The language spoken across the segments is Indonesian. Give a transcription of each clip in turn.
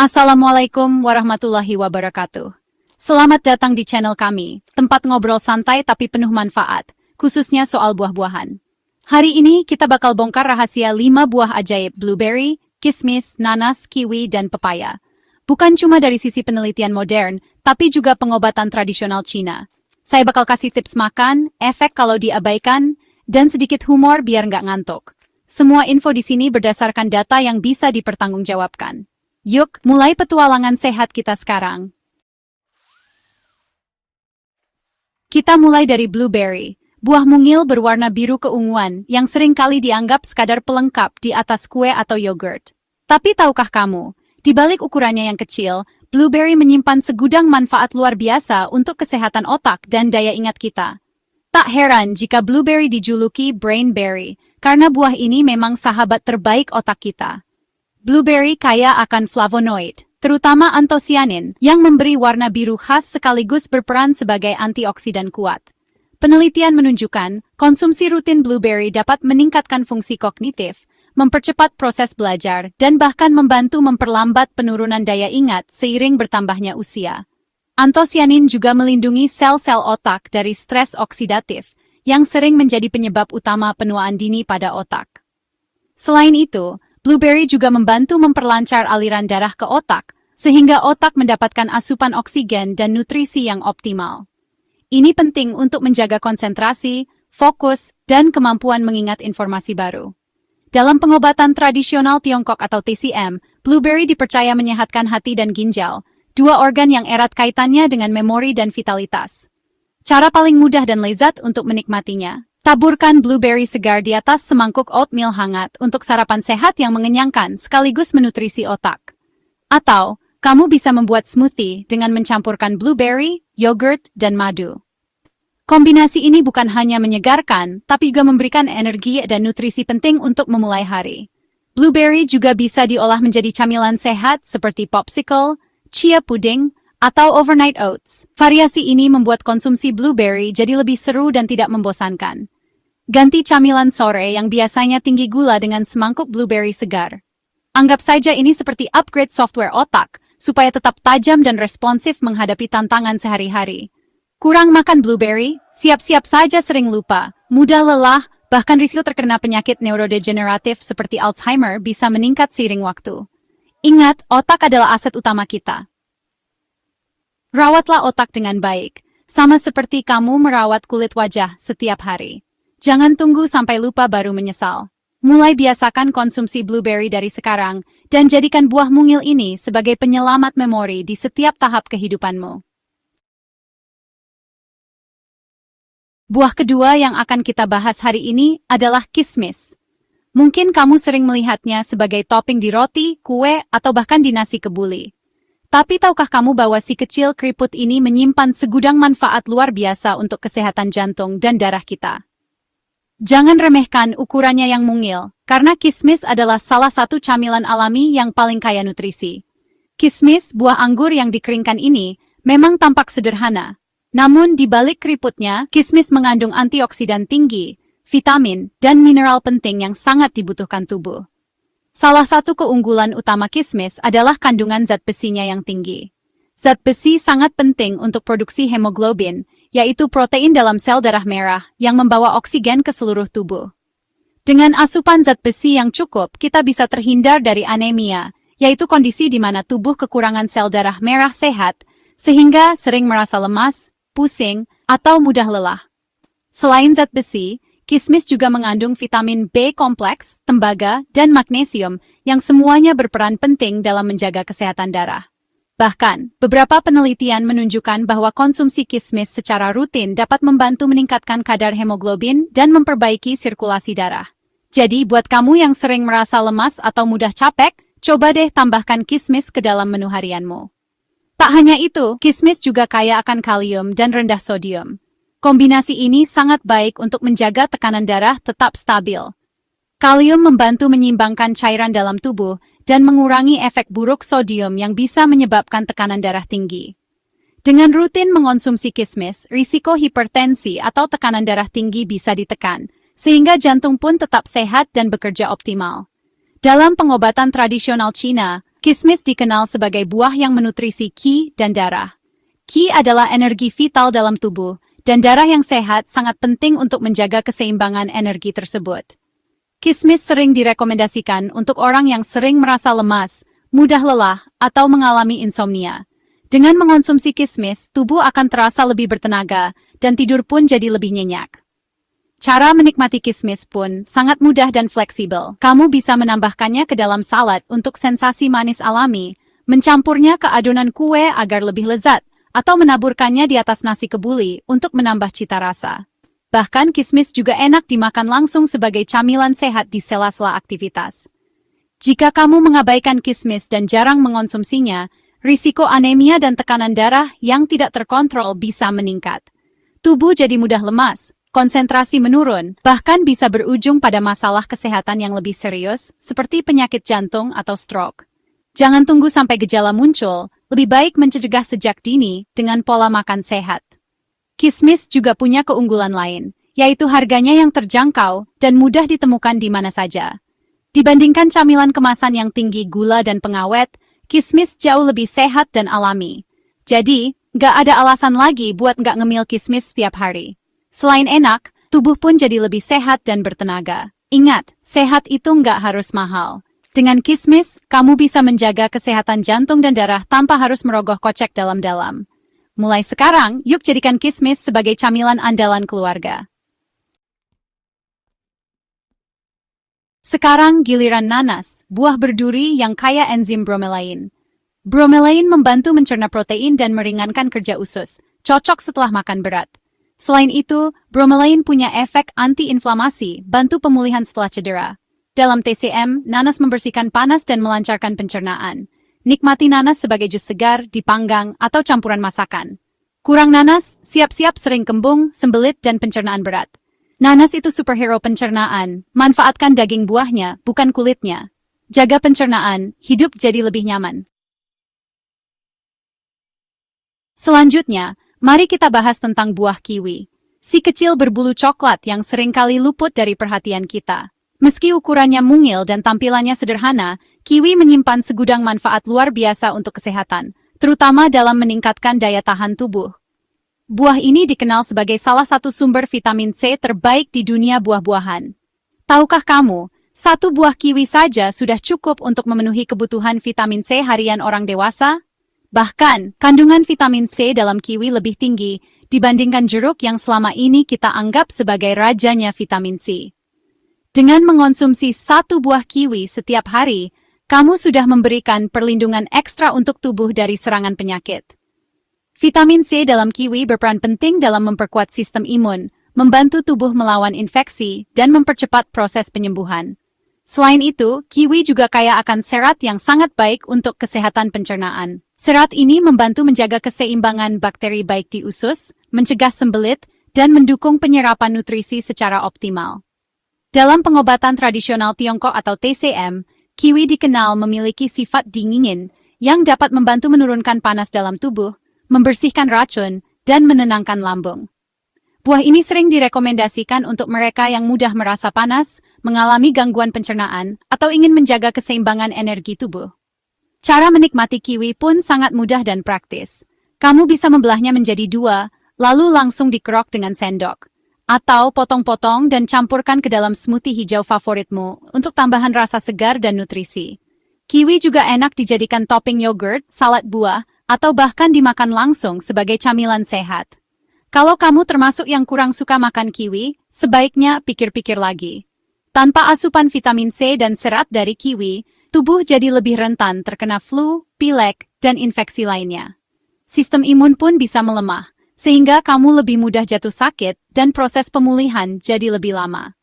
Assalamualaikum warahmatullahi wabarakatuh. Selamat datang di channel kami, tempat ngobrol santai tapi penuh manfaat, khususnya soal buah-buahan. Hari ini kita bakal bongkar rahasia 5 buah ajaib blueberry, kismis, nanas, kiwi, dan pepaya. Bukan cuma dari sisi penelitian modern, tapi juga pengobatan tradisional Cina. Saya bakal kasih tips makan, efek kalau diabaikan, dan sedikit humor biar nggak ngantuk. Semua info di sini berdasarkan data yang bisa dipertanggungjawabkan. Yuk, mulai petualangan sehat kita sekarang. Kita mulai dari blueberry, buah mungil berwarna biru keunguan yang sering kali dianggap sekadar pelengkap di atas kue atau yogurt. Tapi tahukah kamu, di balik ukurannya yang kecil, blueberry menyimpan segudang manfaat luar biasa untuk kesehatan otak dan daya ingat kita. Tak heran jika blueberry dijuluki brain berry, karena buah ini memang sahabat terbaik otak kita. Blueberry kaya akan flavonoid, terutama antosianin, yang memberi warna biru khas sekaligus berperan sebagai antioksidan kuat. Penelitian menunjukkan, konsumsi rutin blueberry dapat meningkatkan fungsi kognitif, mempercepat proses belajar, dan bahkan membantu memperlambat penurunan daya ingat seiring bertambahnya usia. Antosianin juga melindungi sel-sel otak dari stres oksidatif, yang sering menjadi penyebab utama penuaan dini pada otak. Selain itu, blueberry juga membantu memperlancar aliran darah ke otak, sehingga otak mendapatkan asupan oksigen dan nutrisi yang optimal. Ini penting untuk menjaga konsentrasi, fokus, dan kemampuan mengingat informasi baru. Dalam pengobatan tradisional Tiongkok atau TCM, blueberry dipercaya menyehatkan hati dan ginjal, dua organ yang erat kaitannya dengan memori dan vitalitas. Cara paling mudah dan lezat untuk menikmatinya. Taburkan blueberry segar di atas semangkuk oatmeal hangat untuk sarapan sehat yang mengenyangkan sekaligus menutrisi otak. Atau, kamu bisa membuat smoothie dengan mencampurkan blueberry, yogurt, dan madu. Kombinasi ini bukan hanya menyegarkan, tapi juga memberikan energi dan nutrisi penting untuk memulai hari. Blueberry juga bisa diolah menjadi camilan sehat seperti popsicle, chia pudding, atau overnight oats. Variasi ini membuat konsumsi blueberry jadi lebih seru dan tidak membosankan. Ganti camilan sore yang biasanya tinggi gula dengan semangkuk blueberry segar. Anggap saja ini seperti upgrade software otak, supaya tetap tajam dan responsif menghadapi tantangan sehari-hari. Kurang makan blueberry, siap-siap saja sering lupa, mudah lelah, bahkan risiko terkena penyakit neurodegeneratif seperti Alzheimer bisa meningkat seiring waktu. Ingat, otak adalah aset utama kita. Rawatlah otak dengan baik, sama seperti kamu merawat kulit wajah setiap hari. Jangan tunggu sampai lupa baru menyesal. Mulai biasakan konsumsi blueberry dari sekarang, dan jadikan buah mungil ini sebagai penyelamat memori di setiap tahap kehidupanmu. Buah kedua yang akan kita bahas hari ini adalah kismis. Mungkin kamu sering melihatnya sebagai topping di roti, kue, atau bahkan di nasi kebuli. Tapi tahukah kamu bahwa si kecil keriput ini menyimpan segudang manfaat luar biasa untuk kesehatan jantung dan darah kita? Jangan remehkan ukurannya yang mungil, karena kismis adalah salah satu camilan alami yang paling kaya nutrisi. Kismis, buah anggur yang dikeringkan ini, memang tampak sederhana. Namun di balik keriputnya, kismis mengandung antioksidan tinggi, vitamin, dan mineral penting yang sangat dibutuhkan tubuh. Salah satu keunggulan utama kismis adalah kandungan zat besinya yang tinggi. Zat besi sangat penting untuk produksi hemoglobin, yaitu protein dalam sel darah merah yang membawa oksigen ke seluruh tubuh. Dengan asupan zat besi yang cukup, kita bisa terhindar dari anemia, yaitu kondisi di mana tubuh kekurangan sel darah merah sehat, sehingga sering merasa lemas, pusing, atau mudah lelah. Selain zat besi, kismis juga mengandung vitamin B kompleks, tembaga, dan magnesium yang semuanya berperan penting dalam menjaga kesehatan darah. Bahkan, beberapa penelitian menunjukkan bahwa konsumsi kismis secara rutin dapat membantu meningkatkan kadar hemoglobin dan memperbaiki sirkulasi darah. Jadi, buat kamu yang sering merasa lemas atau mudah capek, coba deh tambahkan kismis ke dalam menu harianmu. Tak hanya itu, kismis juga kaya akan kalium dan rendah sodium. Kombinasi ini sangat baik untuk menjaga tekanan darah tetap stabil. Kalium membantu menyeimbangkan cairan dalam tubuh dan mengurangi efek buruk sodium yang bisa menyebabkan tekanan darah tinggi. Dengan rutin mengonsumsi kismis, risiko hipertensi atau tekanan darah tinggi bisa ditekan, sehingga jantung pun tetap sehat dan bekerja optimal. Dalam pengobatan tradisional Cina, Kismis dikenal sebagai buah yang menutrisi Qi dan darah. Qi adalah energi vital dalam tubuh, dan darah yang sehat sangat penting untuk menjaga keseimbangan energi tersebut. Kismis sering direkomendasikan untuk orang yang sering merasa lemas, mudah lelah, atau mengalami insomnia. Dengan mengonsumsi kismis, tubuh akan terasa lebih bertenaga, dan tidur pun jadi lebih nyenyak. Cara menikmati kismis pun sangat mudah dan fleksibel. Kamu bisa menambahkannya ke dalam salad untuk sensasi manis alami, mencampurnya ke adonan kue agar lebih lezat, atau menaburkannya di atas nasi kebuli untuk menambah cita rasa. Bahkan kismis juga enak dimakan langsung sebagai camilan sehat di sela-sela aktivitas. Jika kamu mengabaikan kismis dan jarang mengonsumsinya, risiko anemia dan tekanan darah yang tidak terkontrol bisa meningkat. Tubuh jadi mudah lemas, konsentrasi menurun, bahkan bisa berujung pada masalah kesehatan yang lebih serius, seperti penyakit jantung atau stroke. Jangan tunggu sampai gejala muncul, lebih baik mencegah sejak dini dengan pola makan sehat. Kismis juga punya keunggulan lain, yaitu harganya yang terjangkau dan mudah ditemukan di mana saja. Dibandingkan camilan kemasan yang tinggi gula dan pengawet, kismis jauh lebih sehat dan alami. Jadi, nggak ada alasan lagi buat nggak ngemil kismis setiap hari. Selain enak, tubuh pun jadi lebih sehat dan bertenaga. Ingat, sehat itu nggak harus mahal. Dengan kismis, kamu bisa menjaga kesehatan jantung dan darah tanpa harus merogoh kocek dalam-dalam. Mulai sekarang, yuk jadikan kismis sebagai camilan andalan keluarga. Sekarang giliran nanas, buah berduri yang kaya enzim bromelain. Bromelain membantu mencerna protein dan meringankan kerja usus, cocok setelah makan berat. Selain itu, bromelain punya efek anti-inflamasi, bantu pemulihan setelah cedera. Dalam TCM, nanas membersihkan panas dan melancarkan pencernaan. Nikmati nanas sebagai jus segar, dipanggang, atau campuran masakan. Kurang nanas, siap-siap sering kembung, sembelit, dan pencernaan berat. Nanas itu superhero pencernaan, manfaatkan daging buahnya, bukan kulitnya. Jaga pencernaan, hidup jadi lebih nyaman. Selanjutnya, mari kita bahas tentang buah kiwi. Si kecil berbulu coklat yang seringkali luput dari perhatian kita. Meski ukurannya mungil dan tampilannya sederhana, kiwi menyimpan segudang manfaat luar biasa untuk kesehatan, terutama dalam meningkatkan daya tahan tubuh. Buah ini dikenal sebagai salah satu sumber vitamin C terbaik di dunia buah-buahan. Tahukah kamu, satu buah kiwi saja sudah cukup untuk memenuhi kebutuhan vitamin C harian orang dewasa? Bahkan, kandungan vitamin C dalam kiwi lebih tinggi dibandingkan jeruk yang selama ini kita anggap sebagai rajanya vitamin C. Dengan mengonsumsi satu buah kiwi setiap hari, kamu sudah memberikan perlindungan ekstra untuk tubuh dari serangan penyakit. Vitamin C dalam kiwi berperan penting dalam memperkuat sistem imun, membantu tubuh melawan infeksi, dan mempercepat proses penyembuhan. Selain itu, kiwi juga kaya akan serat yang sangat baik untuk kesehatan pencernaan. Serat ini membantu menjaga keseimbangan bakteri baik di usus, mencegah sembelit, dan mendukung penyerapan nutrisi secara optimal. Dalam pengobatan tradisional Tiongkok atau TCM, kiwi dikenal memiliki sifat dingin yang dapat membantu menurunkan panas dalam tubuh, membersihkan racun, dan menenangkan lambung. Buah ini sering direkomendasikan untuk mereka yang mudah merasa panas, mengalami gangguan pencernaan, atau ingin menjaga keseimbangan energi tubuh. Cara menikmati kiwi pun sangat mudah dan praktis. Kamu bisa membelahnya menjadi dua, lalu langsung dikerok dengan sendok. Atau potong-potong dan campurkan ke dalam smoothie hijau favoritmu untuk tambahan rasa segar dan nutrisi. Kiwi juga enak dijadikan topping yogurt, salad buah, atau bahkan dimakan langsung sebagai camilan sehat. Kalau kamu termasuk yang kurang suka makan kiwi, sebaiknya pikir-pikir lagi. Tanpa asupan vitamin C dan serat dari kiwi, tubuh jadi lebih rentan terkena flu, pilek, dan infeksi lainnya. Sistem imun pun bisa melemah, sehingga kamu lebih mudah jatuh sakit dan proses pemulihan jadi lebih lama.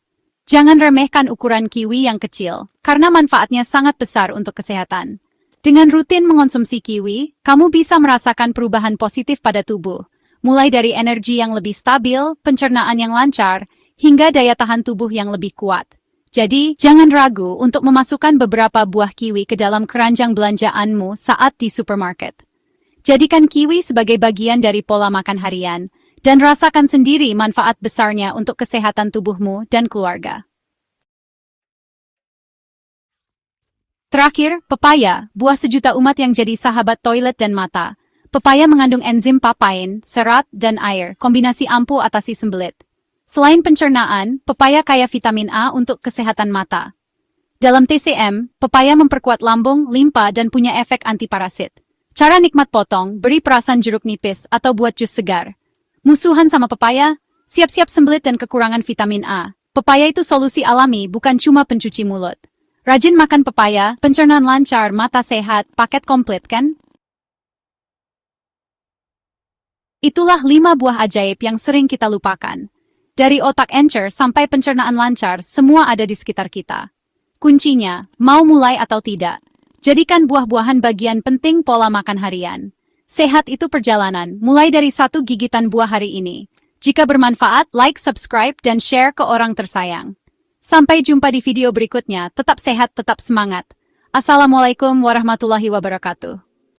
Jangan remehkan ukuran kiwi yang kecil, karena manfaatnya sangat besar untuk kesehatan. Dengan rutin mengonsumsi kiwi, kamu bisa merasakan perubahan positif pada tubuh, mulai dari energi yang lebih stabil, pencernaan yang lancar, hingga daya tahan tubuh yang lebih kuat. Jadi, jangan ragu untuk memasukkan beberapa buah kiwi ke dalam keranjang belanjaanmu saat di supermarket. Jadikan kiwi sebagai bagian dari pola makan harian, dan rasakan sendiri manfaat besarnya untuk kesehatan tubuhmu dan keluarga. Terakhir, pepaya, buah sejuta umat yang jadi sahabat toilet dan mata. Pepaya mengandung enzim papain, serat, dan air, kombinasi ampuh atasi sembelit. Selain pencernaan, pepaya kaya vitamin A untuk kesehatan mata. Dalam TCM, pepaya memperkuat lambung, limpa, dan punya efek antiparasit. Cara nikmat potong, beri perasan jeruk nipis, atau buat jus segar. Musuhan sama pepaya? Siap-siap sembelit dan kekurangan vitamin A. Pepaya itu solusi alami, bukan cuma pencuci mulut. Rajin makan pepaya, pencernaan lancar, mata sehat, paket komplit kan? Itulah 5 buah ajaib yang sering kita lupakan. Dari otak encer sampai pencernaan lancar, semua ada di sekitar kita. Kuncinya, mau mulai atau tidak. Jadikan buah-buahan bagian penting pola makan harian. Sehat itu perjalanan, mulai dari 1 gigitan buah hari ini. Jika bermanfaat, like, subscribe, dan share ke orang tersayang. Sampai jumpa di video berikutnya, tetap sehat, tetap semangat. Assalamualaikum warahmatullahi wabarakatuh.